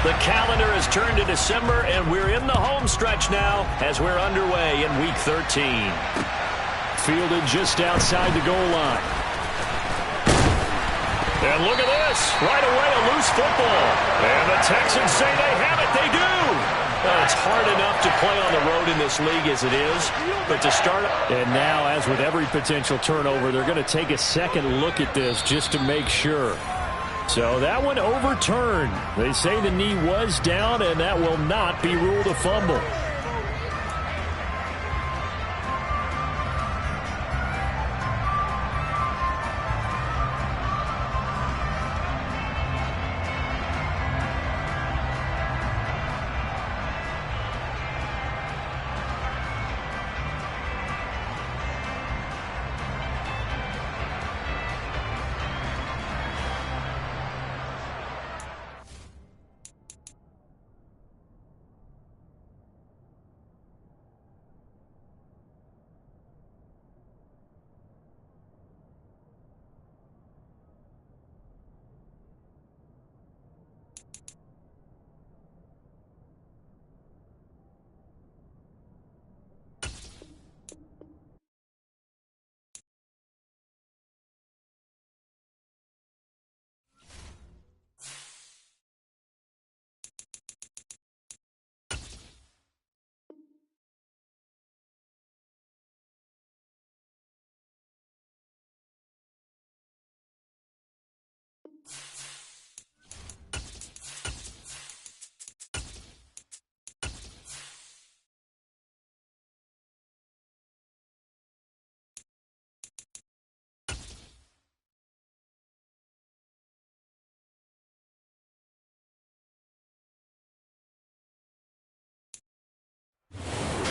The calendar has turned to December, and we're in the home stretch now as we're underway in Week 13. Fielded just outside the goal line. And look at this. Right away, a loose football. And the Texans say they have it. They do. Well, it's hard enough to play on the road in this league as it is, but to start... And now, as with every potential turnover, they're going to take a second look at this just to make sure. So that one overturned. They say the knee was down, and that will not be ruled a fumble.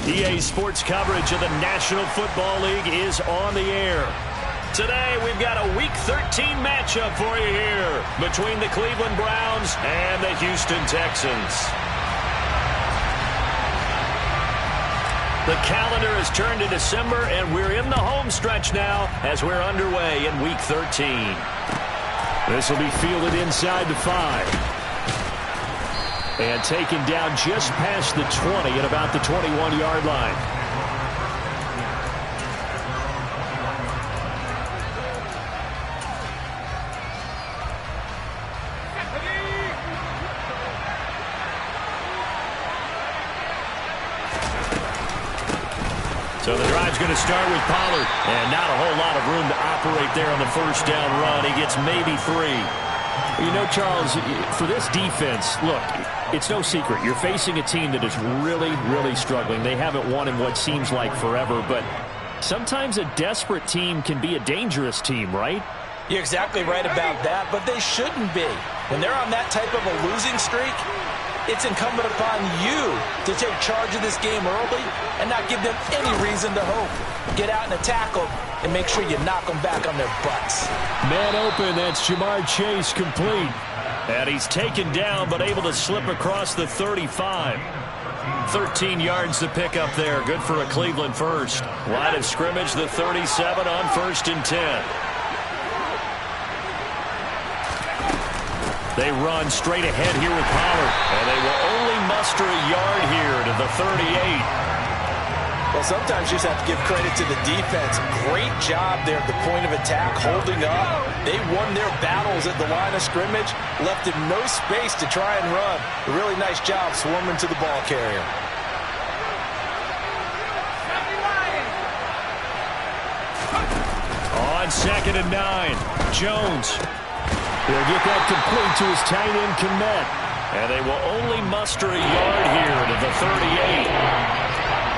EA Sports coverage of the National Football League is on the air. Today, we've got a Week 13 matchup for you here between the Cleveland Browns and the Houston Texans. The calendar has turned to December, and we're in the home stretch now as we're underway in Week 13. This will be fielded inside the 5. And taken down just past the 20 at about the 21-yard line. So the drive's going to start with Pollard. And not a whole lot of room to operate there on the first down run. He gets maybe 3. You know, Charles, for this defense, look, it's no secret. You're facing a team that is really, really struggling. They haven't won in what seems like forever, but sometimes a desperate team can be a dangerous team, right? You're exactly right about that, but they shouldn't be. When they're on that type of a losing streak, it's incumbent upon you to take charge of this game early and not give them any reason to hope. Get out and attack them and make sure you knock them back on their butts. Man open, that's Jamar Chase complete. And he's taken down but able to slip across the 35. 13 yards to pick up there. Good for a Cleveland first. Line of scrimmage, the 37 on 1st and 10. They run straight ahead here with Pollard. And they will only muster a yard here to the 38. Well, sometimes you just have to give credit to the defense. Great job there at the point of attack, holding up. They won their battles at the line of scrimmage, left him no space to try and run. A really nice job swarming to the ball carrier. On 2nd and 9, Jones. He'll get that complete to his tight end, Kmet. And they will only muster a yard here to the 38.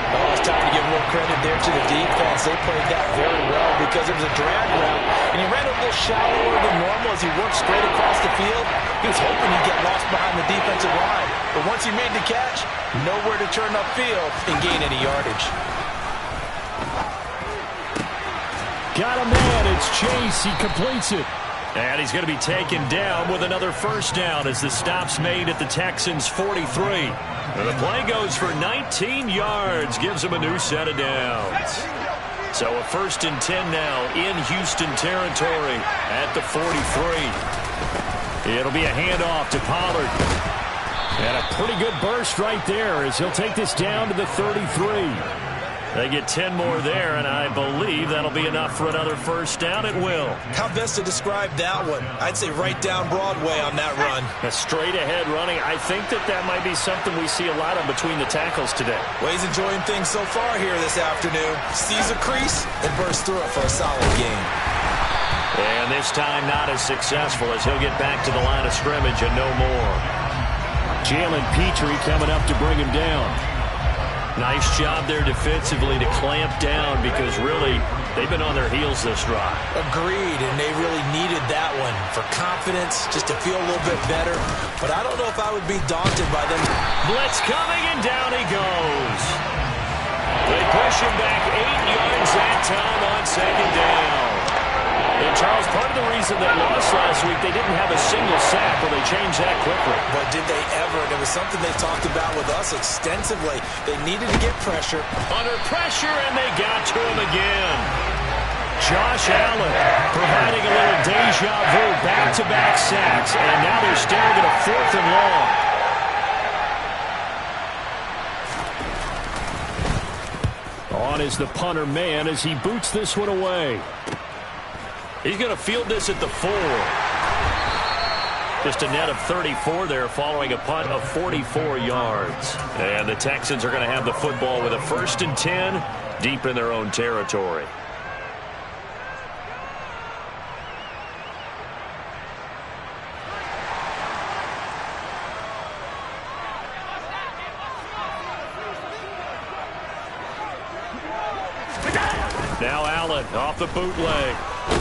Oh, it's time to give more credit there to the defense. They played that very well because it was a drag route, and he ran a little shallower than normal as he worked straight across the field. He was hoping he'd get lost behind the defensive line, but once he made the catch, nowhere to turn upfield and gain any yardage. Got a man. It's Chase. He completes it. And he's going to be taken down with another first down as the stop's made at the Texans' 43. And the play goes for 19 yards, gives him a new set of downs. So a 1st and 10 now in Houston territory at the 43. It'll be a handoff to Pollard. And a pretty good burst right there as he'll take this down to the 33. They get 10 more there, and I believe that'll be enough for another first down. It will. How best to describe that one? I'd say right down Broadway on that run. A straight-ahead running. I think that might be something we see a lot of between the tackles today. Well, he's enjoying things so far here this afternoon. Sees a crease and bursts through it for a solid gain. And this time not as successful as he'll get back to the line of scrimmage and no more. Jalen Petrie coming up to bring him down. Nice job there defensively to clamp down because really they've been on their heels this drive. Agreed, and they really needed that one for confidence, just to feel a little bit better. But I don't know if I would be daunted by them. Blitz coming, and down he goes. They push him back 8 yards that time on second down. And, Charles, part of the reason they lost last week, they didn't have a single sack. Well, they changed that quickly. But did they ever? And it was something they talked about with us extensively. They needed to get pressure. Under pressure, and they got to him again. Josh Allen providing a little deja vu, back-to-back sacks, and now they're staring at a 4th and long. On is the punter man as he boots this one away. He's going to field this at the 4. Just a net of 34 there following a punt of 44 yards. And the Texans are going to have the football with a 1st and 10 deep in their own territory. Now Allen off the bootleg.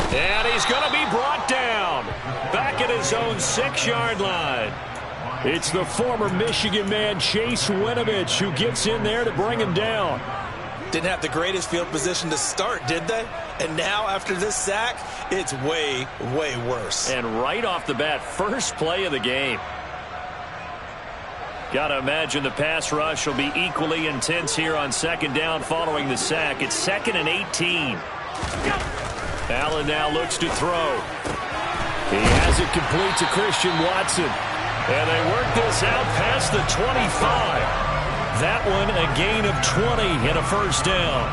And he's going to be brought down. Back at his own 6-yard line. It's the former Michigan man, Chase Winovich, who gets in there to bring him down. Didn't have the greatest field position to start, did they? And now, after this sack, it's way, way worse. And right off the bat, first play of the game. Got to imagine the pass rush will be equally intense here on second down following the sack. It's 2nd and 18. Allen now looks to throw. He has it complete to Christian Watson. And they work this out past the 25. That one a gain of 20 and a first down.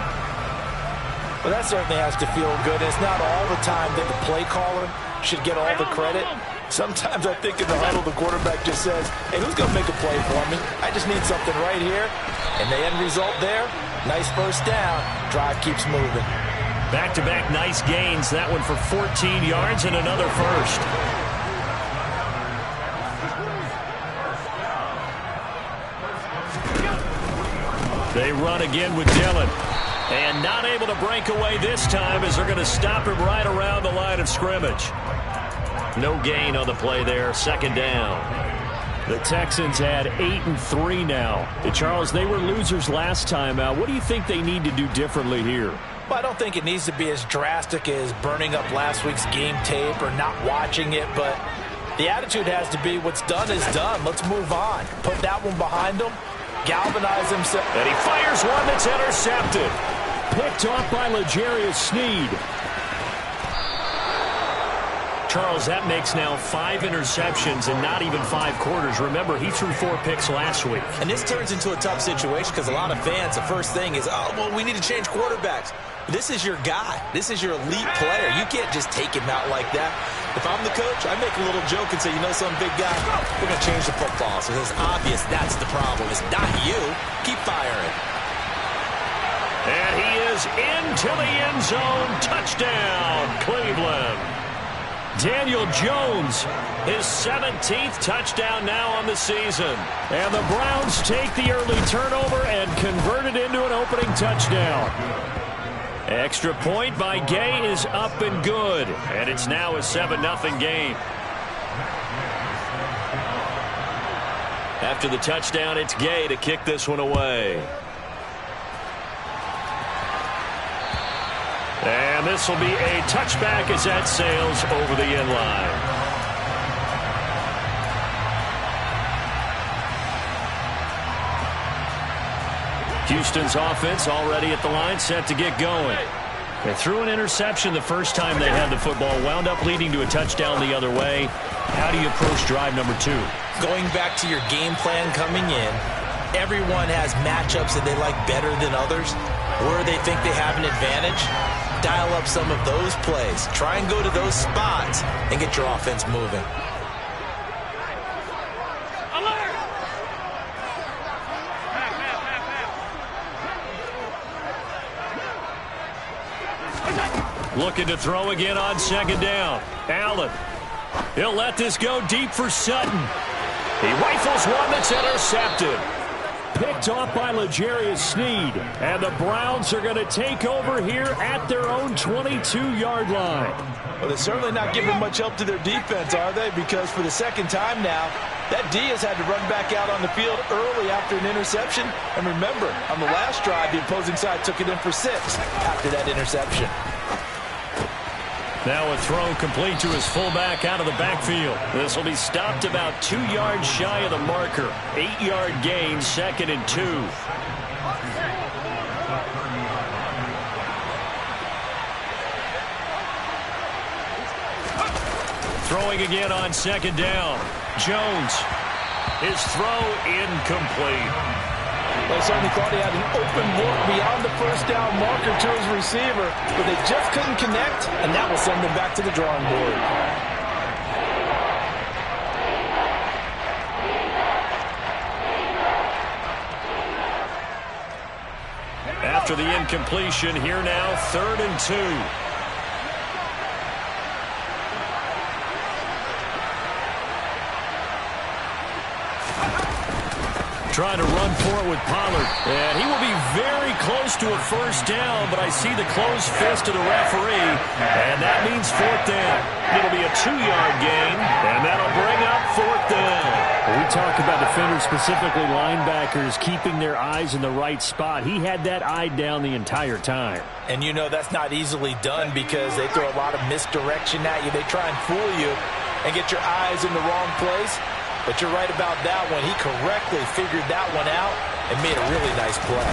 Well, that certainly has to feel good. It's not all the time that the play caller should get all the credit. Sometimes I think in the huddle, the quarterback just says, hey, who's going to make a play for me? I just need something right here. And the end result there, nice first down. Drive keeps moving. Back-to-back nice gains. That one for 14 yards and another first. They run again with Dillon. And not able to break away this time as they're going to stop him right around the line of scrimmage. No gain on the play there. Second down. The Texans had 8-3 now. Charles, they were losers last time out. What do you think they need to do differently here? Well, I don't think it needs to be as drastic as burning up last week's game tape or not watching it, but the attitude has to be what's done is done. Let's move on. Put that one behind them. Galvanize himself. And he fires one that's intercepted. Picked off by L'Jarius Sneed. Charles, that makes now 5 interceptions in not even 5 quarters. Remember, he threw 4 picks last week. And this turns into a tough situation because a lot of fans, the first thing is, oh, well, we need to change quarterbacks. This is your guy. This is your elite player. You can't just take him out like that. If I'm the coach, I make a little joke and say, you know, some big guy, we're going to change the football. So it's obvious that's the problem. It's not you. Keep firing. And he is into the end zone. Touchdown, Cleveland. Daniel Jones, his 17th touchdown now on the season. And the Browns take the early turnover and convert it into an opening touchdown. Extra point by Gay is up and good. And it's now a 7-0 game. After the touchdown, it's Gay to kick this one away. And this will be a touchback as that sails over the end line. Houston's offense already at the line, set to get going. They threw an interception the first time they had the football, wound up leading to a touchdown the other way. How do you approach drive number 2? Going back to your game plan coming in, everyone has matchups that they like better than others, where they think they have an advantage. Dial up some of those plays. Try and go to those spots and get your offense moving. Looking to throw again on second down. Allen. He'll let this go deep for Sutton. He rifles one that's intercepted. Picked off by L'Jarius Sneed. And the Browns are going to take over here at their own 22-yard line. Well, they're certainly not giving much help to their defense, are they? Because for the second time now, that D has had to run back out on the field early after an interception. And remember, on the last drive, the opposing side took it in for 6 after that interception. Now a throw complete to his fullback out of the backfield. This will be stopped about 2 yards shy of the marker. 8-yard gain, 2nd and 2. Throwing again on second down. Jones. His throw incomplete. They certainly thought he had an open look beyond the first down marker to his receiver, but they just couldn't connect, and that will send them back to the drawing board. After the incompletion, here now, 3rd and 2. Trying to run for it with Pollard. And he will be very close to a first down, but I see the closed fist of the referee, and that means 4th down. It'll be a 2-yard gain, and that'll bring up 4th down. We talk about defenders, specifically linebackers, keeping their eyes in the right spot. He had that eye down the entire time. And you know that's not easily done because they throw a lot of misdirection at you. They try and fool you and get your eyes in the wrong place. But you're right about that one. He correctly figured that one out and made a really nice play.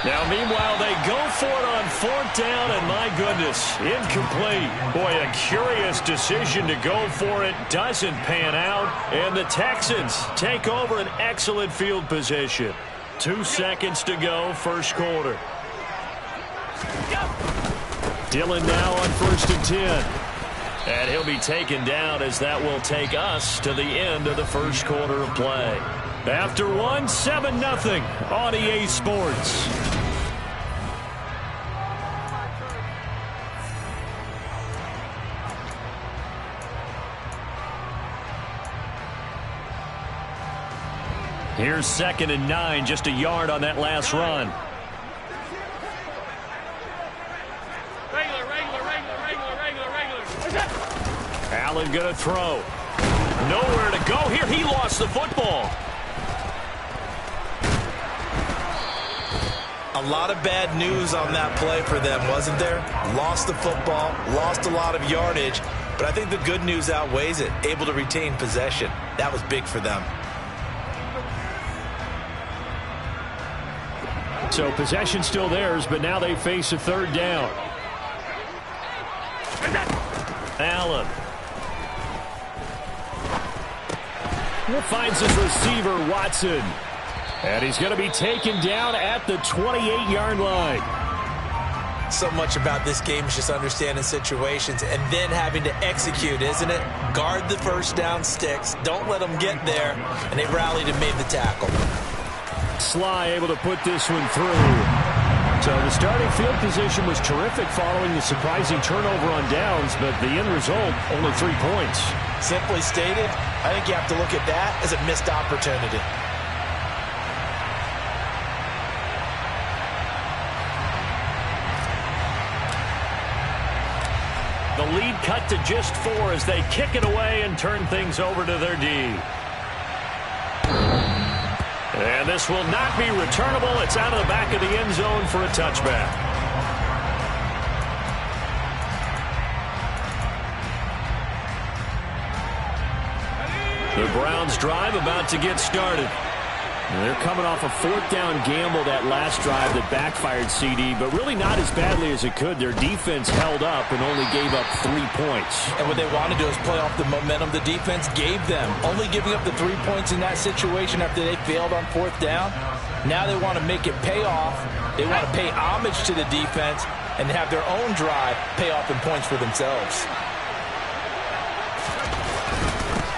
Now, meanwhile, they go for it on 4th down, and my goodness, incomplete. Boy, a curious decision to go for it. Doesn't pan out, and the Texans take over an excellent field position. 2 seconds to go, first quarter. Dillon now on 1st and 10. And he'll be taken down as that will take us to the end of the first quarter of play. After 1, 7-0 on EA Sports. Here's 2nd and 9, just a yard on that last run. Allen going to throw. Nowhere to go here. He lost the football. A lot of bad news on that play for them, wasn't there? Lost the football, lost a lot of yardage, but I think the good news outweighs it. Able to retain possession. That was big for them. So possession still theirs, but now they face a 3rd down. Allen. Finds his receiver, Watson. And he's going to be taken down at the 28-yard line. So much about this game is just understanding situations and then having to execute, isn't it? Guard the first down sticks. Don't let them get there. And they rallied and made the tackle. Sly able to put this one through. So the starting field position was terrific following the surprising turnover on downs, but the end result, only 3 points. Simply stated, I think you have to look at that as a missed opportunity. The lead cut to just 4 as they kick it away and turn things over to their D. And this will not be returnable. It's out of the back of the end zone for a touchback. The Browns drive about to get started. They're coming off a fourth down gamble that last drive that backfired, CD, but really not as badly as it could. Their defense held up and only gave up 3 points. And what they want to do is play off the momentum the defense gave them. Only giving up the 3 points in that situation after they failed on fourth down. Now they want to make it pay off. They want to pay homage to the defense and have their own drive pay off in points for themselves.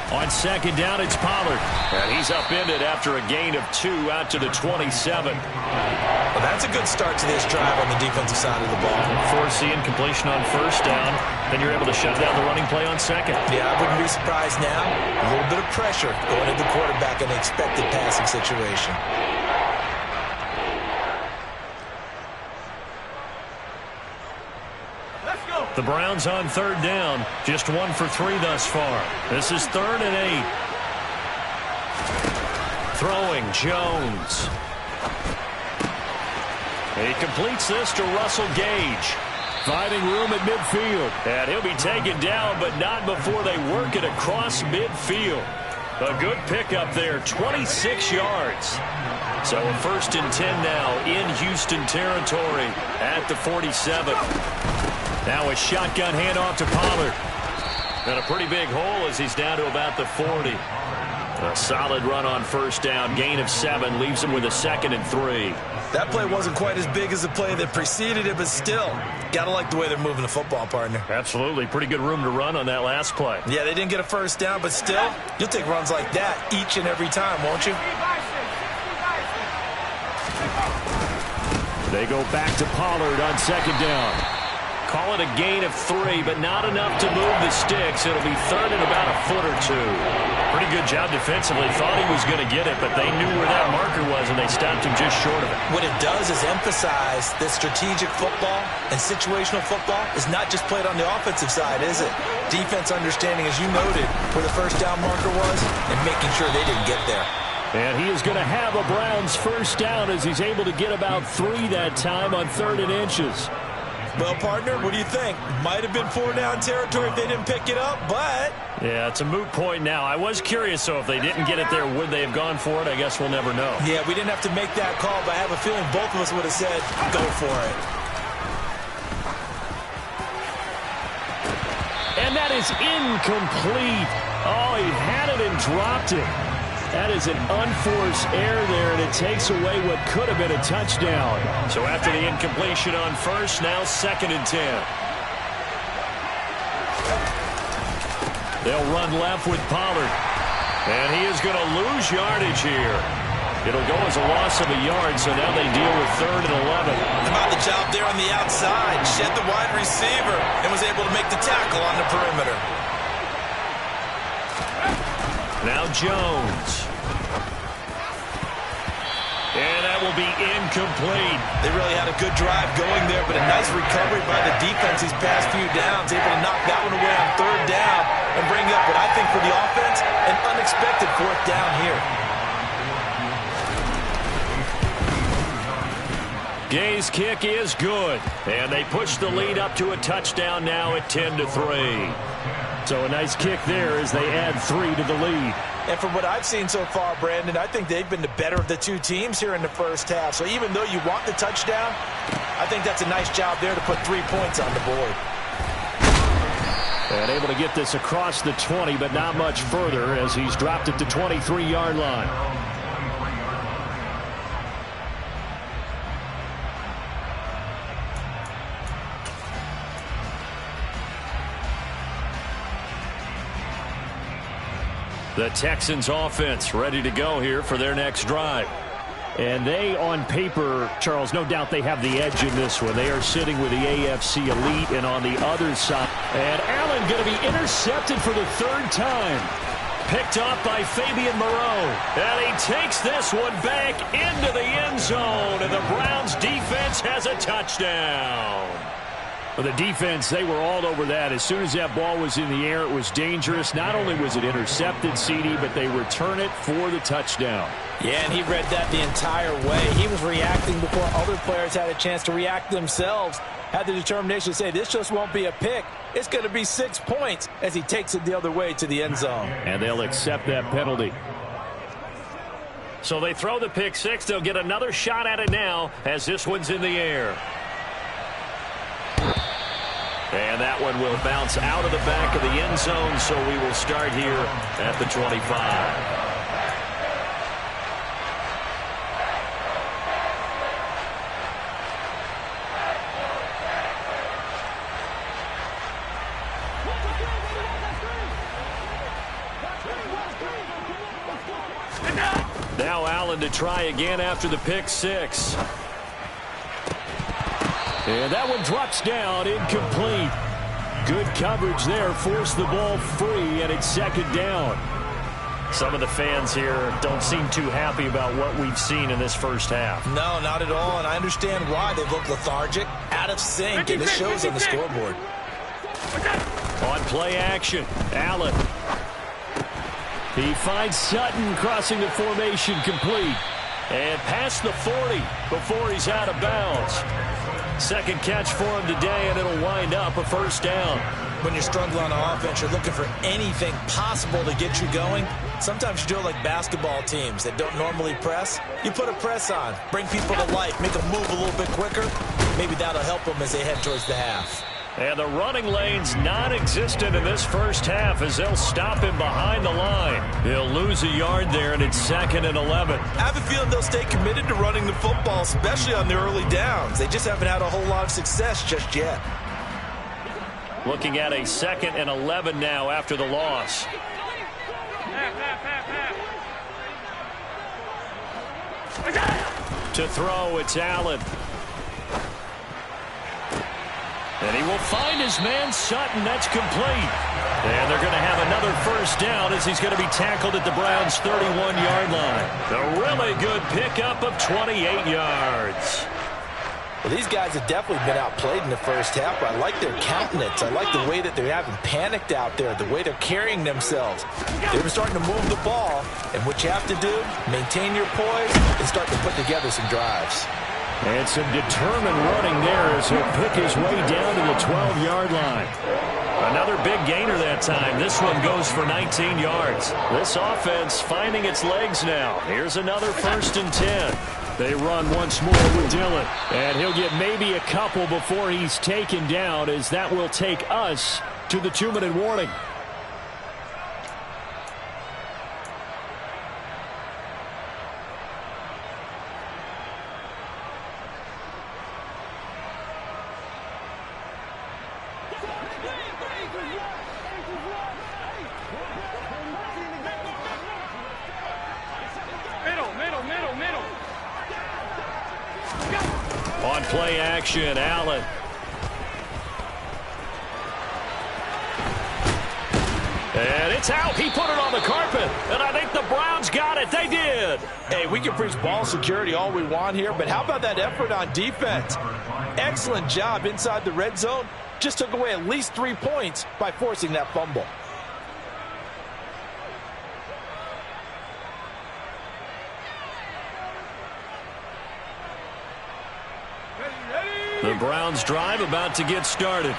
On second down, it's Pollard. And he's upended after a gain of 2 out to the 27. Well, that's a good start to this drive on the defensive side of the ball. Force the incompletion on first down. Then you're able to shut down the running play on second. Yeah, I wouldn't be surprised now. A little bit of pressure going at the quarterback in an expected passing situation. The Browns on third down. Just 1 for 3 thus far. This is 3rd and 8. Throwing, Jones. He completes this to Russell Gage. Finding room at midfield. And he'll be taken down, but not before they work it across midfield. A good pickup there, 26 yards. So a 1st and 10 now in Houston territory at the 47. Now a shotgun handoff to Pollard. And a pretty big hole as he's down to about the 40. A solid run on first down. Gain of 7 leaves him with a 2nd and 3. That play wasn't quite as big as the play that preceded it, but still, gotta like the way they're moving the football, partner. Absolutely. Pretty good room to run on that last play. Yeah, they didn't get a first down, but still, you'll take runs like that each and every time, won't you? They go back to Pollard on second down. Call it a gain of 3, but not enough to move the sticks. It'll be 3rd and about a foot or 2. Pretty good job defensively. Thought he was going to get it, but they knew where that marker was, and they stopped him just short of it. What it does is emphasize that strategic football and situational football is not just played on the offensive side, is it? Defense understanding, as you noted, where the first down marker was and making sure they didn't get there. And he is going to have a Browns first down as he's able to get about 3 that time on 3rd and inches. Well, partner, what do you think? Might have been 4-down territory if they didn't pick it up, but... Yeah, it's a moot point now. I was curious, so if they didn't get it there, would they have gone for it? I guess we'll never know. Yeah, we didn't have to make that call, but I have a feeling both of us would have said, go for it. And that is incomplete. Oh, he had it and dropped it. That is an unforced error there, and it takes away what could have been a touchdown. So after the incompletion on first, now 2nd and 10. They'll run left with Pollard. And he is going to lose yardage here. It'll go as a loss of a yard, so now they deal with 3rd and 11. How about the job there on the outside? Shed the wide receiver and was able to make the tackle on the perimeter. Now Jones. And that will be incomplete. They really had a good drive going there, but a nice recovery by the defense these past few downs, able to knock that one away on 3rd down and bring up what I think for the offense, an unexpected 4th down here. Gay's kick is good. And they push the lead up to a touchdown now at 10-3. So a nice kick there as they add 3 to the lead. And from what I've seen so far, Brandon, I think they've been the better of the two teams here in the first half. So even though you want the touchdown, I think that's a nice job there to put 3 points on the board. And able to get this across the 20, but not much further as he's dropped at the 23-yard line. The Texans offense ready to go here for their next drive. And they, on paper, Charles, no doubt they have the edge in this one. They are sitting with the AFC elite, and on the other side. And Allen going to be intercepted for the 3rd time. Picked off by Fabian Moreau. And he takes this one back into the end zone. And the Browns defense has a touchdown. Well, the defense, they were all over that. As soon as that ball was in the air, it was dangerous. Not only was it intercepted, CD, but they return it for the touchdown. Yeah, and he read that the entire way. He was reacting before other players had a chance to react themselves. Had the determination to say, this just won't be a pick. It's going to be 6 points as he takes it the other way to the end zone. And they'll accept that penalty. So they throw the pick six. They'll get another shot at it now as this one's in the air. And that one will bounce out of the back of the end zone, so we will start here at the 25. Now Allen to try again after the pick six. And that one drops down, incomplete. Good coverage there, forced the ball free, and it's second down. Some of the fans here don't seem too happy about what we've seen in this first half. No, not at all, and I understand why. They look lethargic, out of sync, and it shows on the scoreboard. On play action, Allen. He finds Sutton crossing the formation complete. And past the 40 before he's out of bounds. Second catch for him today, and it'll wind up a first down. When you're struggling on offense, you're looking for anything possible to get you going. Sometimes you do it like basketball teams that don't normally press. You put a press on, bring people to life, make them move a little bit quicker. Maybe that'll help them as they head towards the half. And the running lane's non-existent in this first half as they'll stop him behind the line. He'll lose a yard there, and it's 2nd and 11. I have a feeling they'll stay committed to running the football, especially on the early downs. They just haven't had a whole lot of success just yet. Looking at a 2nd and 11 now after the loss. To throw, it's Allen. And he will find his man Sutton. That's complete. And they're going to have another first down as he's going to be tackled at the Browns' 31-yard line. A really good pickup of 28 yards. Well, these guys have definitely been outplayed in the first half. I like their countenance. I like the way that they haven't panicked out there, the way they're carrying themselves. They're starting to move the ball, and what you have to do, maintain your poise and start to put together some drives. And some determined running there as he'll pick his way down to the 12-yard line. Another big gainer that time. This one goes for 19 yards. This offense finding its legs now. Here's another 1st and 10. They run once more with Dillon. And he'll get maybe a couple before he's taken down, as that will take us to the 2-minute warning. On play action, Allen. And it's out. He put it on the carpet. And I think the Browns got it. They did. Hey, we can preach ball security all we want here, but how about that effort on defense? Excellent job inside the red zone. Just took away at least 3 points by forcing that fumble. The Browns drive about to get started.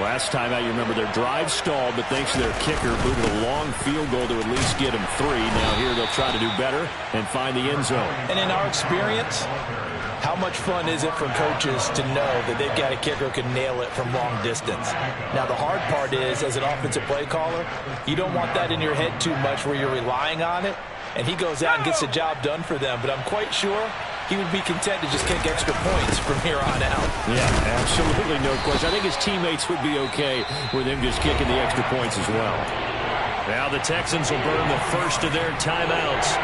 Last time out, you remember their drive stalled, but thanks to their kicker, booted a long field goal to at least get him 3. Now here they'll try to do better and find the end zone. And in our experience, how much fun is it for coaches to know that they've got a kicker who can nail it from long distance? Now, the hard part is, as an offensive play caller, you don't want that in your head too much where you're relying on it, and he goes out and gets the job done for them. But I'm quite sure he would be content to just kick extra points from here on out. Yeah, absolutely no question. I think his teammates would be okay with him just kicking the extra points as well. Now the Texans will burn the first of their timeouts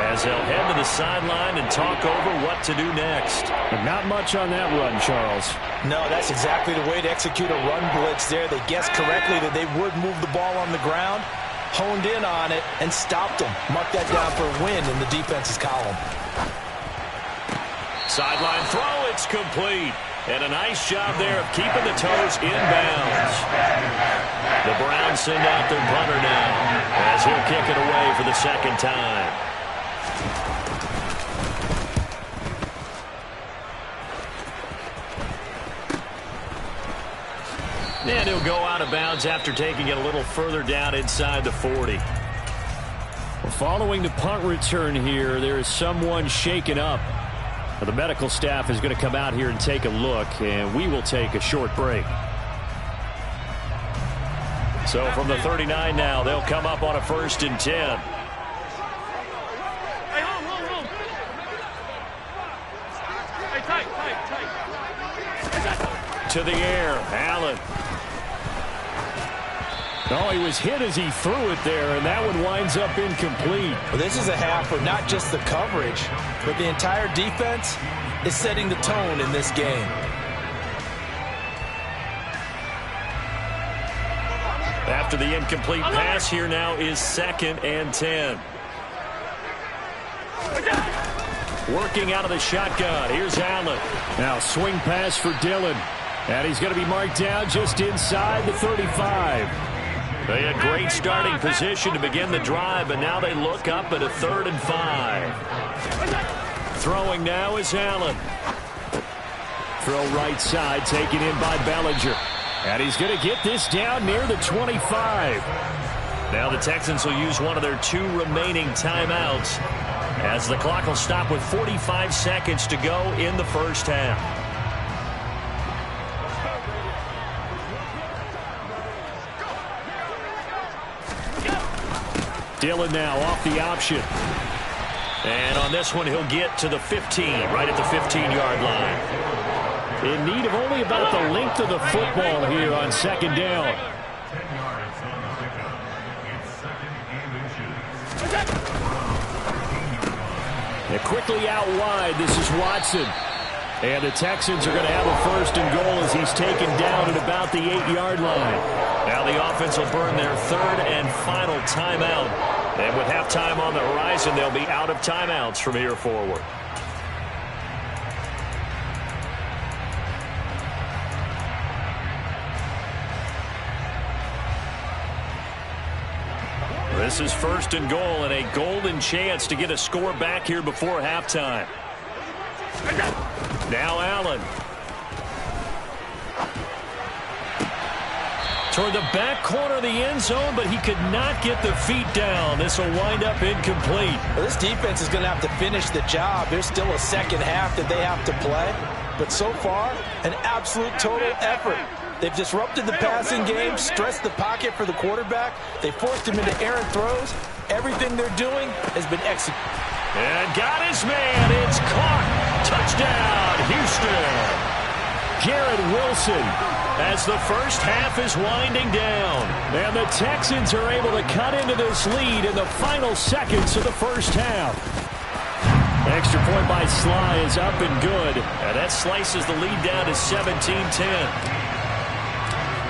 as they'll head to the sideline and talk over what to do next. But not much on that run, Charles. No, that's exactly the way to execute a run blitz there. They guessed correctly that they would move the ball on the ground, honed in on it, and stopped them. Mark that down for a win in the defense's column. Sideline throw, it's complete. And a nice job there of keeping the toes inbounds. The Browns send out their punter now as he'll kick it away for the second time. And he'll go out of bounds after taking it a little further down inside the 40. Well, following the punt return here, there is someone shaken up. The medical staff is going to come out here and take a look, and we will take a short break. So from the 39 now, they'll come up on a 1st and 10. To the air, Allen. No, he was hit as he threw it there, and that one winds up incomplete. Well, this is a half where not just the coverage, but the entire defense is setting the tone in this game. After the incomplete pass, here now is 2nd and 10. Working out of the shotgun. Here's Allen. Now swing pass for Dillon. And he's going to be marked down just inside the 35. They had great starting position to begin the drive, but now they look up at a 3rd and 5. Throwing now is Allen. Throw right side, taken in by Bellinger. And he's going to get this down near the 25. Now the Texans will use one of their 2 remaining timeouts as the clock will stop with 45 seconds to go in the first half. Dillon now off the option. And on this one, he'll get to the 15, right at the 15-yard line. In need of only about the length of the football here on 2nd down. And quickly out wide, this is Watson. And the Texans are going to have a 1st and goal as he's taken down at about the 8-yard line. Now the offense will burn their 3rd and final timeout. And with halftime on the horizon, they'll be out of timeouts from here forward. This is 1st and goal and a golden chance to get a score back here before halftime. Now Allen. Toward the back corner of the end zone, but he could not get the feet down. This will wind up incomplete. Well, this defense is going to have to finish the job. There's still a second half that they have to play. But so far, an absolute total effort. They've disrupted the passing game, stressed the pocket for the quarterback. They forced him into errant throws. Everything they're doing has been executed. And got his man. It's caught. Touchdown, Houston. Garrett Wilson as the first half is winding down. And the Texans are able to cut into this lead in the final seconds of the first half. Extra point by Sly is up and good. And that slices the lead down to 17-10.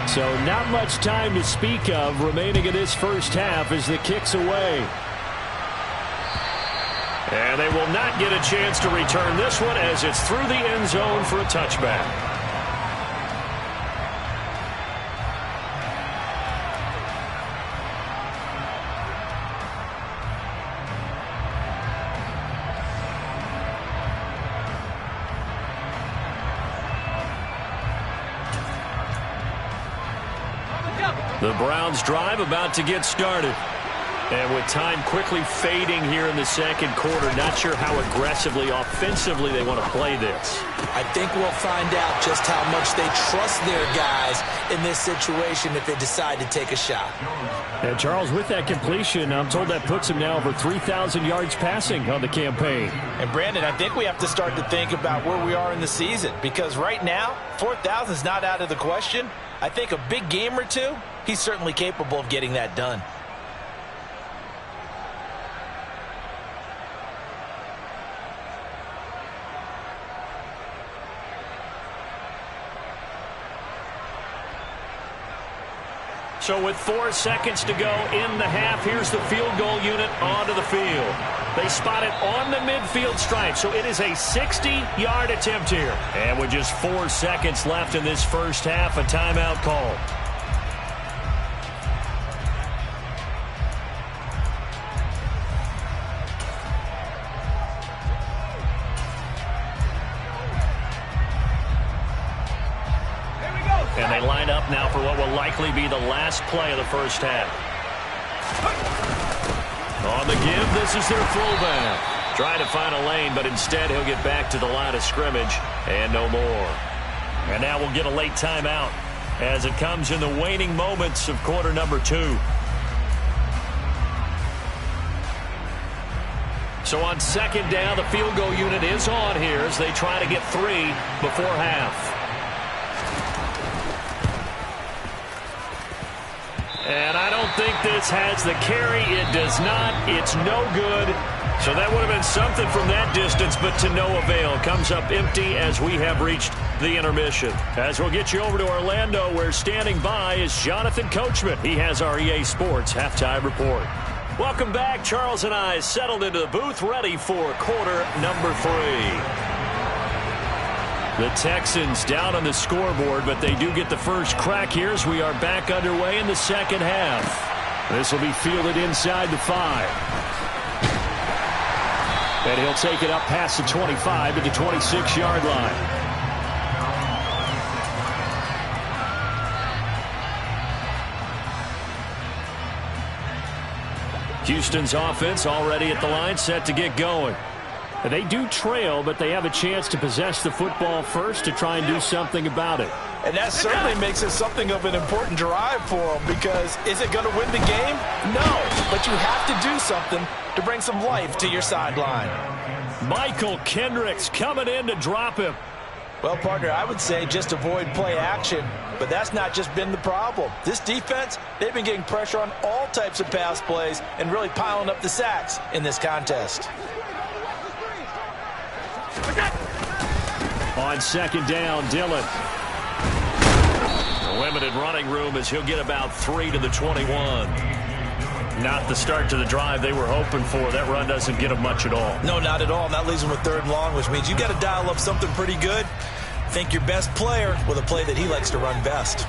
So not much time to speak of remaining in this first half as the kick's away. And they will not get a chance to return this one as it's through the end zone for a touchback. The Browns drive about to get started. And with time quickly fading here in the second quarter, not sure how aggressively, offensively they want to play this. I think we'll find out just how much they trust their guys in this situation if they decide to take a shot. And Charles, with that completion, I'm told that puts him now over 3,000 yards passing on the campaign. And Brandon, I think we have to start to think about where we are in the season, because right now, 4,000 is not out of the question. I think a big game or two, he's certainly capable of getting that done. So with 4 seconds to go in the half, here's the field goal unit onto the field. They spot it on the midfield stripe, so it is a 60-yard attempt here. And with just 4 seconds left in this first half, a timeout called. And they line up now for what will likely be the last play of the first half. On the give, this is their fullback. Trying to find a lane, but instead he'll get back to the line of scrimmage and no more. And now we'll get a late timeout as it comes in the waning moments of quarter number 2. So on second down, the field goal unit is on here as they try to get 3 before half. And I don't think this has the carry. It does not. It's no good. So that would have been something from that distance, but to no avail. Comes up empty as we have reached the intermission. As we'll get you over to Orlando, where standing by is Jonathan Coachman. He has our EA Sports Halftime Report. Welcome back. Charles and I settled into the booth, ready for quarter number 3. The Texans down on the scoreboard, but they do get the first crack here as we are back underway in the second half. This will be fielded inside the 5. And he'll take it up past the 25 to the 26-yard line. Houston's offense already at the line, set to get going. They do trail, but they have a chance to possess the football first to try and do something about it. And that certainly makes it something of an important drive for them, because is it going to win the game? No, but you have to do something to bring some life to your sideline. Michael Kendricks coming in to drop him. Well, partner, I would say just avoid play action, but that's not just been the problem. This defense, they've been getting pressure on all types of pass plays and really piling up the sacks in this contest. On second down, Dillon. A limited running room as he'll get about 3 to the 21. Not the start to the drive they were hoping for. That run doesn't get them much at all. No, not at all. And that leaves them with 3rd and long, which means you got to dial up something pretty good. Think your best player with a play that he likes to run best.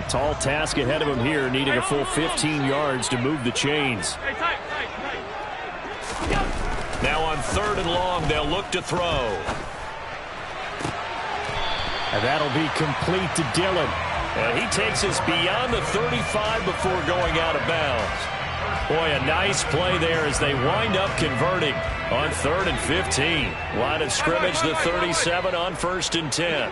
Tall task ahead of him here, needing a full 15 yards to move the chains. Now on 3rd and long, they'll look to throw. And that'll be complete to Dillon. And he takes us beyond the 35 before going out of bounds. Boy, a nice play there as they wind up converting on 3rd and 15. Line of scrimmage, the 37 on 1st and 10.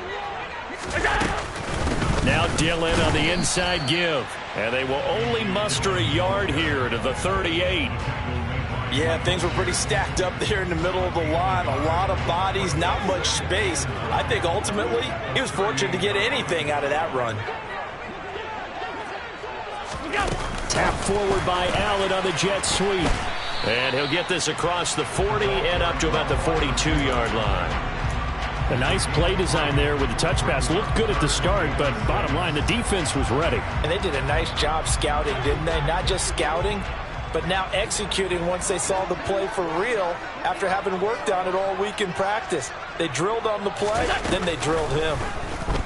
Now Dillon on the inside give. And they will only muster a yard here to the 38. Yeah, things were pretty stacked up there in the middle of the line. A lot of bodies, not much space. I think ultimately he was fortunate to get anything out of that run. Tap forward by Allen on the jet sweep. And he'll get this across the 40 and up to about the 42-yard line. A nice play design there with the touch pass. Looked good at the start, but bottom line, the defense was ready. And they did a nice job scouting, didn't they? Not just scouting, but now executing once they saw the play for real after having worked on it all week in practice. They drilled on the play, then they drilled him.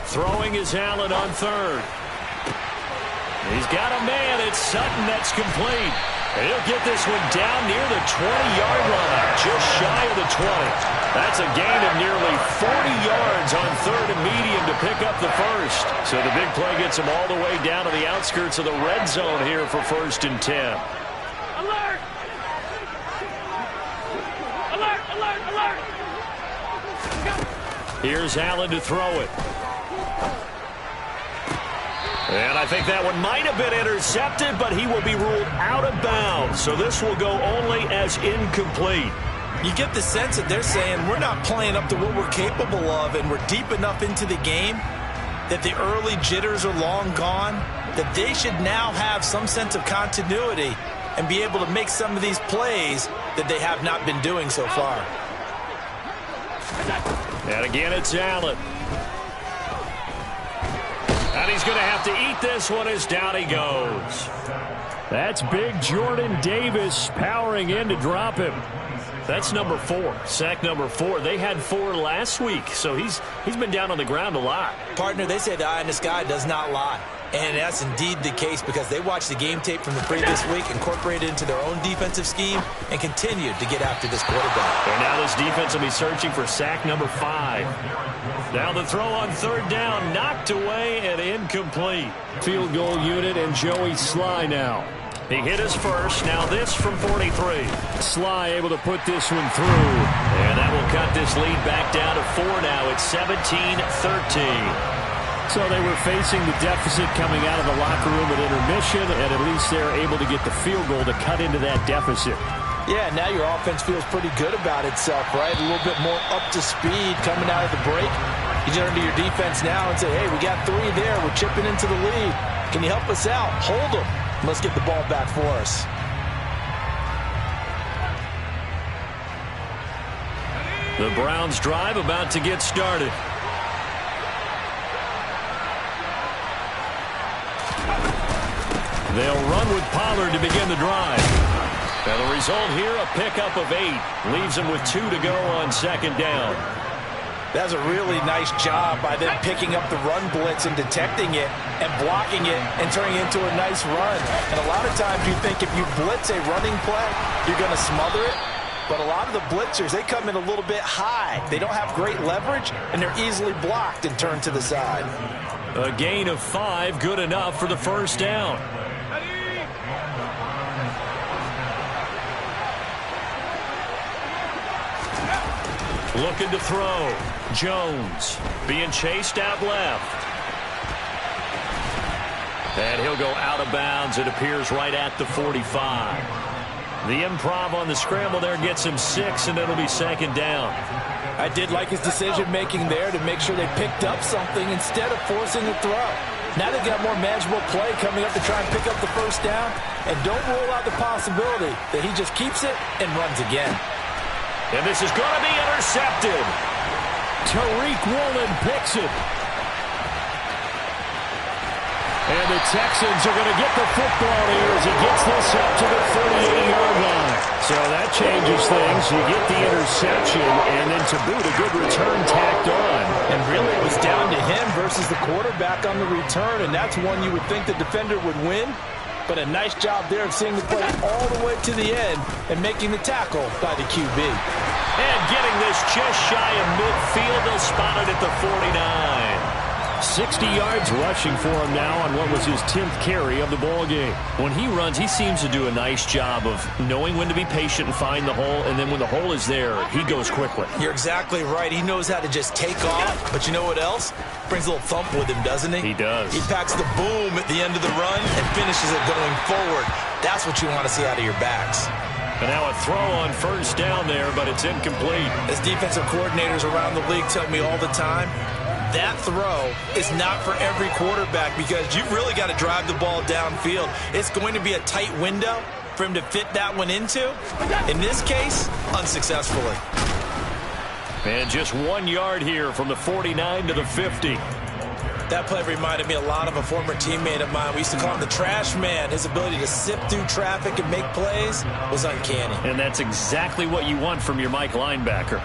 Throwing is Allen on 3rd. He's got a man. It's Sutton that's complete. And he'll get this one down near the 20-yard line, just shy of the 20. That's a gain of nearly 40 yards on 3rd and medium to pick up the first. So the big play gets him all the way down to the outskirts of the red zone here for 1st and 10. Alert! Alert! Alert! Alert! Here's Allen to throw it. And I think that one might have been intercepted, but he will be ruled out of bounds. So this will go only as incomplete. You get the sense that they're saying we're not playing up to what we're capable of, and we're deep enough into the game that the early jitters are long gone, that they should now have some sense of continuity and be able to make some of these plays that they have not been doing so far. And again, it's Allen. And he's going to have to eat this one as down he goes. That's big Jordan Davis powering in to drop him. That's number 4, sack number 4. They had 4 last week, so he's been down on the ground a lot. Partner, they say the eye in the sky does not lie. And that's indeed the case because they watched the game tape from the previous week, incorporated it into their own defensive scheme, and continued to get after this quarterback. And now this defense will be searching for sack number 5. Now the throw on 3rd down, knocked away and incomplete. Field goal unit and Joey Sly now. He hit his first. Now this from 43. Sly able to put this one through. And that will cut this lead back down to 4 now. It's 17-13. So they were facing the deficit coming out of the locker room at intermission, and at least they're able to get the field goal to cut into that deficit. Yeah, now your offense feels pretty good about itself, right? A little bit more up to speed coming out of the break. You turn to your defense now and say, hey, we got 3 there. We're chipping into the lead. Can you help us out? Hold them. Let's get the ball back for us. The Browns drive about to get started. They'll run with Pollard to begin the drive. And the result here, a pickup of 8. Leaves them with 2 to go on second down. That's a really nice job by them picking up the run blitz and detecting it and blocking it and turning it into a nice run. And a lot of times you think if you blitz a running play, you're going to smother it. But a lot of the blitzers, they come in a little bit high. They don't have great leverage, and they're easily blocked and turned to the side. A gain of 5, good enough for the first down. Looking to throw. Jones being chased out left. And he'll go out of bounds. It appears right at the 45. The improv on the scramble there gets him 6, and it'll be second down. I did like his decision-making there to make sure they picked up something instead of forcing a throw. Now they've got more manageable play coming up to try and pick up the first down. And don't rule out the possibility that he just keeps it and runs again. And this is going to be intercepted. Tariq Woolen picks it. And the Texans are going to get the football here as he gets this up to the 38-yard line. So that changes things. You get the interception, and then to boot, a good return tacked on. And really it was down to him versus the quarterback on the return, and that's one you would think the defender would win. But a nice job there of seeing the play all the way to the end and making the tackle by the QB. And getting this just shy of midfield, they'll spot it at the 49. 60 yards rushing for him now on what was his 10th carry of the ball game. When he runs, he seems to do a nice job of knowing when to be patient and find the hole, and then when the hole is there, he goes quickly. You're exactly right. He knows how to just take off, but you know what else? Brings a little thump with him, doesn't he? He does. He packs the boom at the end of the run and finishes it going forward. That's what you want to see out of your backs. And now a throw on first down there, but it's incomplete. As defensive coordinators around the league tell me all the time, that throw is not for every quarterback because you've really got to drive the ball downfield. It's going to be a tight window for him to fit that one into. In this case, unsuccessfully. And just 1 yard here from the 49 to the 50. That play reminded me a lot of a former teammate of mine. We used to call him the trash man. His ability to sift through traffic and make plays was uncanny. And that's exactly what you want from your Mike linebacker.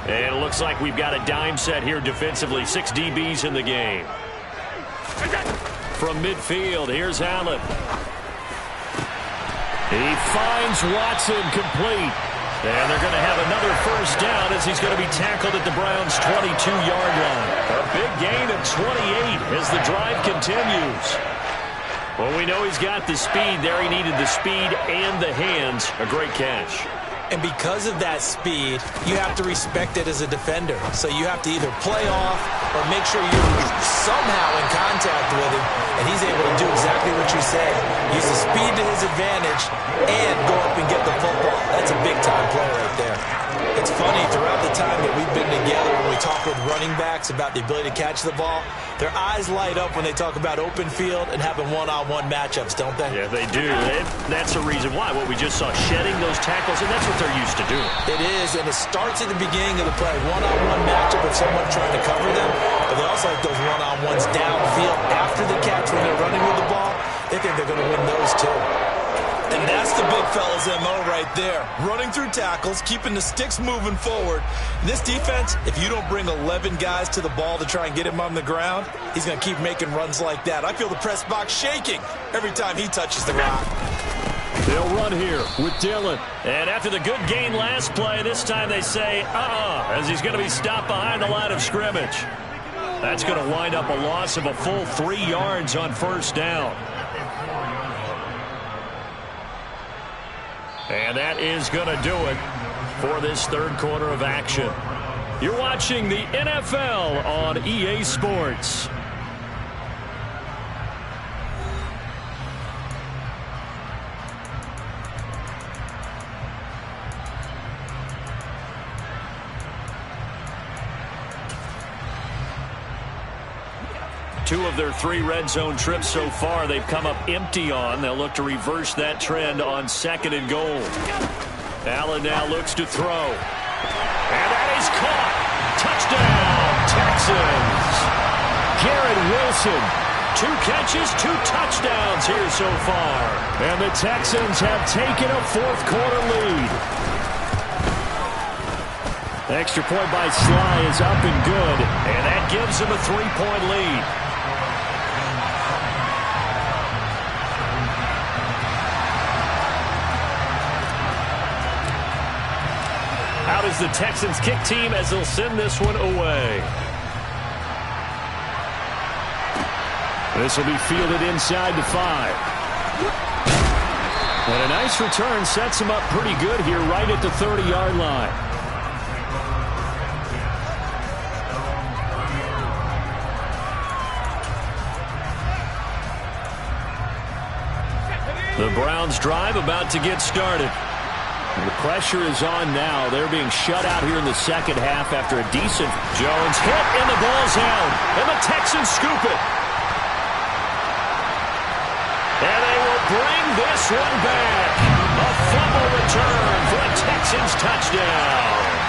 And it looks like we've got a dime set here defensively. 6 DBs in the game. From midfield, here's Allen. He finds Watson complete. And they're going to have another first down as he's going to be tackled at the Browns' 22-yard line. A big gain of 28 as the drive continues. Well, we know he's got the speed there. He needed the speed and the hands. A great catch. And because of that speed, you have to respect it as a defender. So you have to either play off or make sure you're somehow in contact with him. And he's able to do exactly what you say. Use the speed to his advantage and go up and get the football. That's a big-time play right there. It's funny, throughout the time that we've been together, when we talk with running backs about the ability to catch the ball, their eyes light up when they talk about open field and having one-on-one matchups, don't they? Yeah, they do. That's the reason why. What we just saw, shedding those tackles, and that's what they're used to doing. It is, and it starts at the beginning of the play. One-on-one matchup of someone trying to cover them, but they also like those one-on-ones downfield after the catch when they're running with the ball. They think they're going to win those too. And that's the big fella's MO right there. Running through tackles, keeping the sticks moving forward. This defense, if you don't bring 11 guys to the ball to try and get him on the ground, he's going to keep making runs like that. I feel the press box shaking every time he touches the rock. They'll run here with Dillon. And after the good gain last play, this time they say, as he's going to be stopped behind the line of scrimmage. That's going to wind up a loss of a full 3 yards on first down. And that is going to do it for this third quarter of action. You're watching the NFL on EA Sports. Two of their 3 red zone trips so far they've come up empty on. They'll look to reverse that trend on 2nd and goal. Allen now looks to throw. And that is caught. Touchdown, Texans. Garrett Wilson. 2 catches, 2 touchdowns here so far. And the Texans have taken a fourth quarter lead. Extra point by Sly is up and good. And that gives them a 3-point lead. Out is the Texans kick team as they'll send this one away. This will be fielded inside the 5. And a nice return sets him up pretty good here right at the 30-yard line. The Browns drive about to get started. The pressure is on now. They're being shut out here in the second half after a decent. Jones hit and the ball's out. And the Texans scoop it. And they will bring this one back. A fumble return for a Texans touchdown.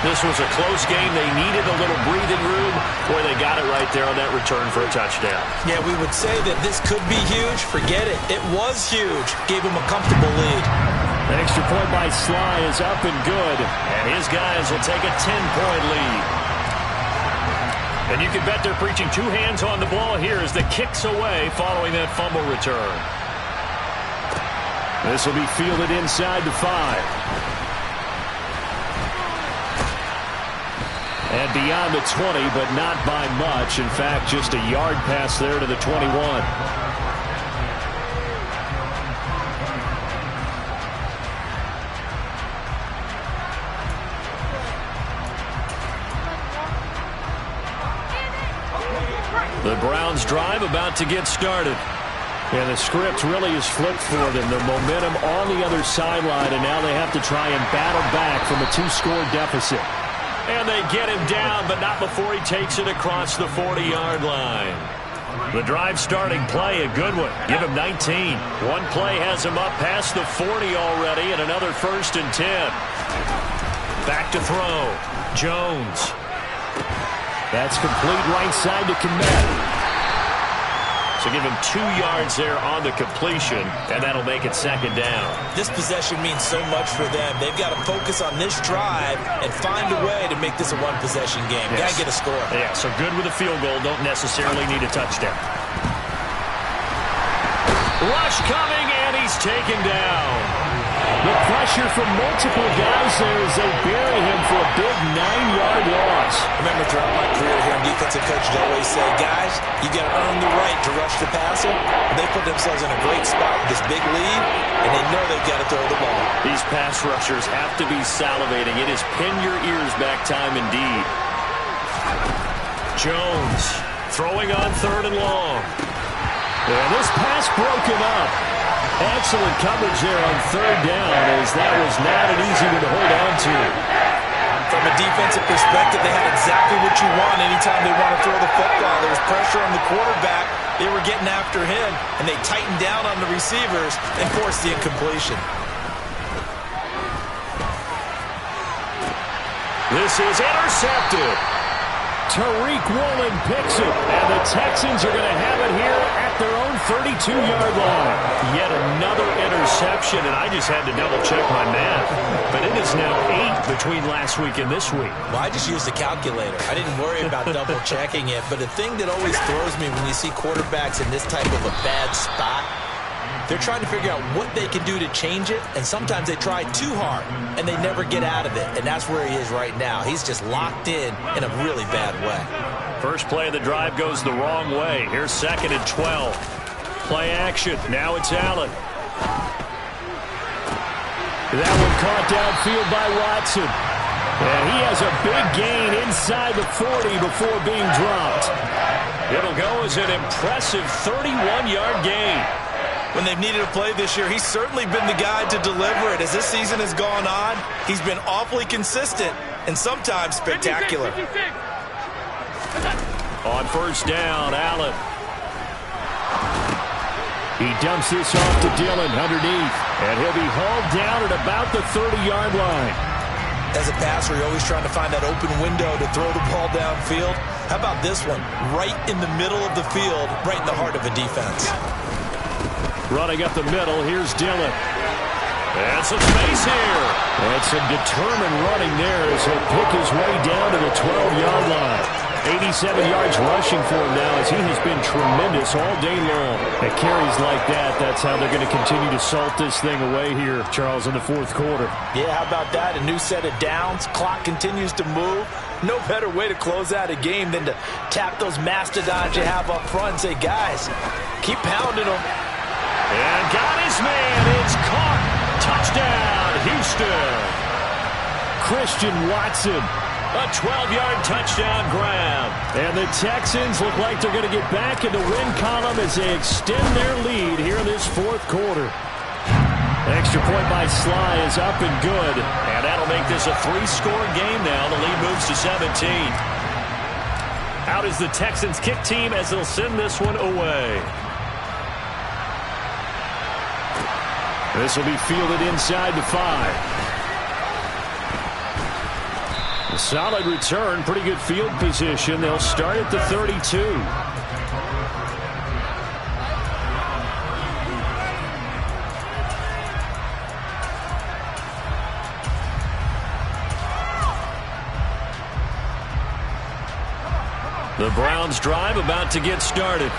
This was a close game. They needed a little breathing room. Boy, they got it right there on that return for a touchdown. Yeah, we would say that this could be huge. Forget it. It was huge. Gave him a comfortable lead. An extra point by Sly is up and good. And his guys will take a 10-point lead. And you can bet they're preaching 2 hands on the ball here as the kick's away following that fumble return. This will be fielded inside the 5. And beyond the 20, but not by much. In fact, just a yard pass there to the 21. The Browns drive about to get started. And the script really is flipped for them. The momentum on the other sideline, and now they have to try and battle back from a 2-score deficit. And they get him down, but not before he takes it across the 40-yard line. The drive starting play, a good one. Give him 19. One play has him up past the 40 already, and another 1st and 10. Back to throw. Jones. That's complete right side to Kmet. So give him 2 yards there on the completion, and that'll make it 2nd down. This possession means so much for them. They've got to focus on this drive and find a way to make this a one-possession game. Yes. Got to get a score. Yeah, so good with a field goal. Don't necessarily need a touchdown. Rush coming, and he's taken down. The pressure from multiple guys there as they bury him for a big 9-yard loss. Remember, throughout my career here, defensive coaches always say, guys, you got to earn the right to rush the passer. And they put themselves in a great spot with this big lead, and they know they've got to throw the ball. These pass rushers have to be salivating. It is pin your ears back time indeed. Jones throwing on 3rd and long. And this pass broken up. Excellent coverage there on 3rd down, as that was not an easy one to hold on to. From a defensive perspective, they had exactly what you want anytime they want to throw the football. There was pressure on the quarterback. They were getting after him, and they tightened down on the receivers and forced the incompletion. This is intercepted. Tariq Woolen picks it, and the Texans are going to have it here at their own 32-yard line. Yet another interception, and I just had to double-check my math. But it is now 8 between last week and this week. Well, I just used a calculator. I didn't worry about double-checking it. But the thing that always throws me when you see quarterbacks in this type of a bad spot They're trying to figure out what they can do to change it, and sometimes they try too hard, and they never get out of it, and that's where he is right now. He's just locked in a really bad way. First play of the drive goes the wrong way. Here's 2nd and 12. Play action. Now it's Allen. That one caught downfield by Watson. And he has a big gain inside the 40 before being dropped. It'll go as an impressive 31-yard gain. When they've needed a play this year, he's certainly been the guy to deliver it. As this season has gone on, he's been awfully consistent and sometimes spectacular. 56. On first down, Allen. He dumps this off to Dillon underneath, and he'll be hauled down at about the 30-yard line. As a passer, you're always trying to find that open window to throw the ball downfield. How about this one? Right in the middle of the field, right in the heart of a defense. Running up the middle, here's Dillon. And some space here. And some determined running there as he'll pick his way down to the 12-yard line. 87 yards rushing for him now as he has been tremendous all day long. At carries like that, that's how they're going to continue to salt this thing away here, Charles, in the fourth quarter. Yeah, how about that? A new set of downs. Clock continues to move. No better way to close out a game than to tap those mastodons you have up front and say, guys, keep pounding them. And got his man. It's caught. Touchdown, Houston. Christian Watson. A 12-yard touchdown grab. And the Texans look like they're going to get back in the win column as they extend their lead here in this fourth quarter. Extra point by Sly is up and good. And that'll make this a 3-score game now. The lead moves to 17. Out is the Texans kick team as they'll send this one away. This will be fielded inside the 5. A solid return, pretty good field position. They'll start at the 32. The Browns drive about to get started.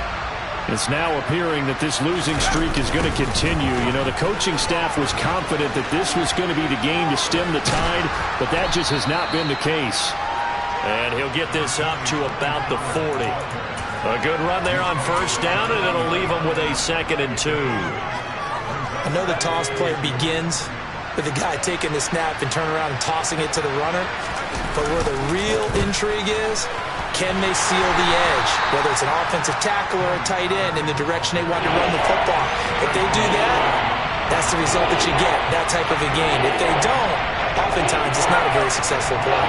It's now appearing that this losing streak is going to continue. You know, the coaching staff was confident that this was going to be the game to stem the tide, but that just has not been the case. And he'll get this up to about the 40. A good run there on first down, and it'll leave him with a 2nd and 2. I know the toss play begins with the guy taking the snap and turning around and tossing it to the runner, but where the real intrigue is, can they seal the edge, whether it's an offensive tackle or a tight end in the direction they want to run the football? If they do that, that's the result that you get, that type of a game. If they don't, oftentimes it's not a very successful play.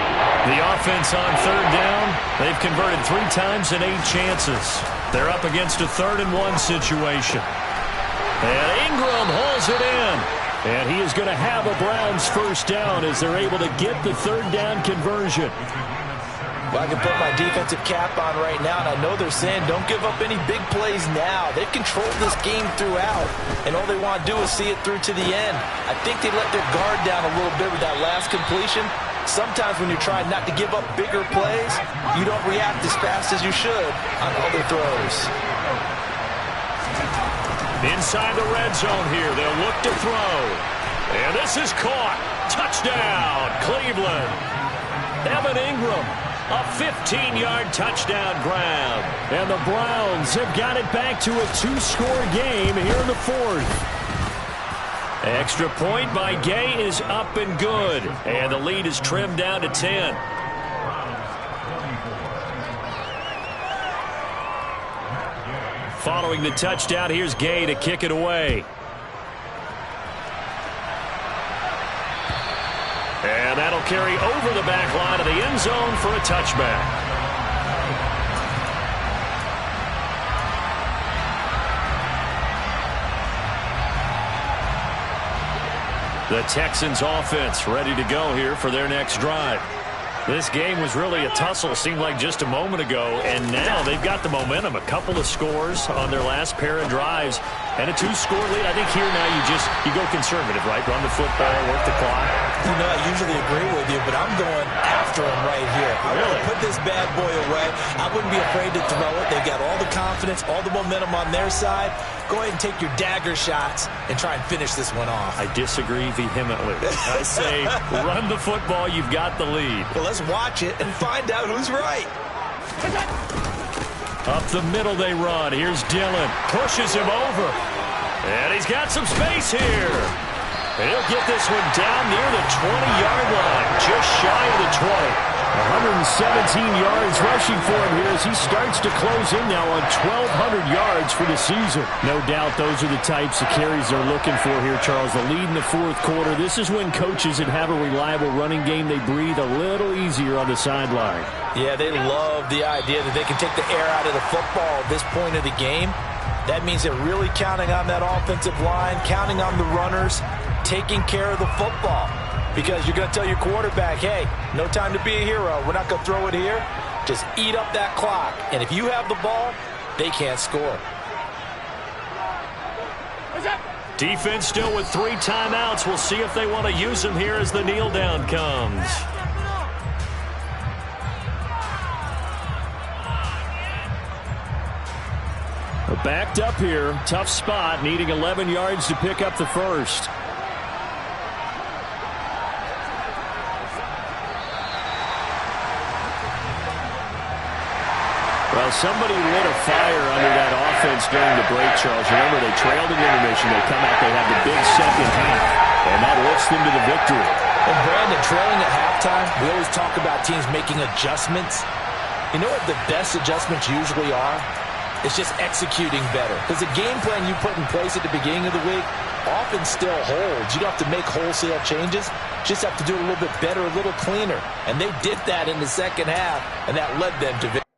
The offense on third down, they've converted 3 times in 8 chances. They're up against a 3rd and 1 situation. And Ingram hauls it in. And he is going to have a Browns first down as they're able to get the 3rd down conversion. Well, I can put my defensive cap on right now, and I know they're saying don't give up any big plays now. They've controlled this game throughout, and all they want to do is see it through to the end. I think they let their guard down a little bit with that last completion. Sometimes when you're trying not to give up bigger plays, you don't react as fast as you should on other throws. Inside the red zone here, they'll look to throw. And this is caught. Touchdown, Cleveland. Evan Ingram. A 15-yard touchdown grab. And the Browns have got it back to a 2-score game here in the 4th. Extra point by Gay is up and good. And the lead is trimmed down to 10. Following the touchdown, here's Gay to kick it away. And that'll carry over the back line of the end zone for a touchback. The Texans offense ready to go here for their next drive. This game was really a tussle, seemed like just a moment ago, and now they've got the momentum. A couple of scores on their last pair of drives, and a 2-score lead. I think here now you go conservative, right? Run the football, work the clock. You know, I usually agree with you, but I'm going after him right here. I want to put this bad boy away. I wouldn't be afraid to throw it. They've got all the confidence confidence, all the momentum on their side. Go ahead and take your dagger shots and try and finish this one off. I disagree vehemently. I say run the football. You've got the lead. Well, let's watch it and find out who's right. Up the middle they run. Here's Dillon. Pushes him over. And he's got some space here. And he'll get this one down near the 20-yard line, just shy of the 20. 117 yards rushing for him here as he starts to close in now on 1,200 yards for the season. No doubt those are the types of carries they're looking for here, Charles. The lead in the fourth quarter. This is when coaches that have a reliable running game, they breathe a little easier on the sideline. Yeah, they love the idea that they can take the air out of the football at this point of the game. That means they're really counting on that offensive line, counting on the runners, taking care of the football. Because you're going to tell your quarterback, hey, no time to be a hero. We're not going to throw it here. Just eat up that clock. And if you have the ball, they can't score. Defense still with 3 timeouts. We'll see if they want to use them here as the kneel down comes. Backed up here. Tough spot. Needing 11 yards to pick up the first. Well, somebody lit a fire under that offense during the break, Charles. Remember, they trailed in intermission. They come out, they have the big second half, and that lifts them to the victory. And Brandon, trailing at halftime, we always talk about teams making adjustments. You know what the best adjustments usually are? It's just executing better. Because the game plan you put in place at the beginning of the week often still holds. You don't have to make wholesale changes. Just have to do it a little bit better, a little cleaner. And they did that in the second half, and that led them to victory.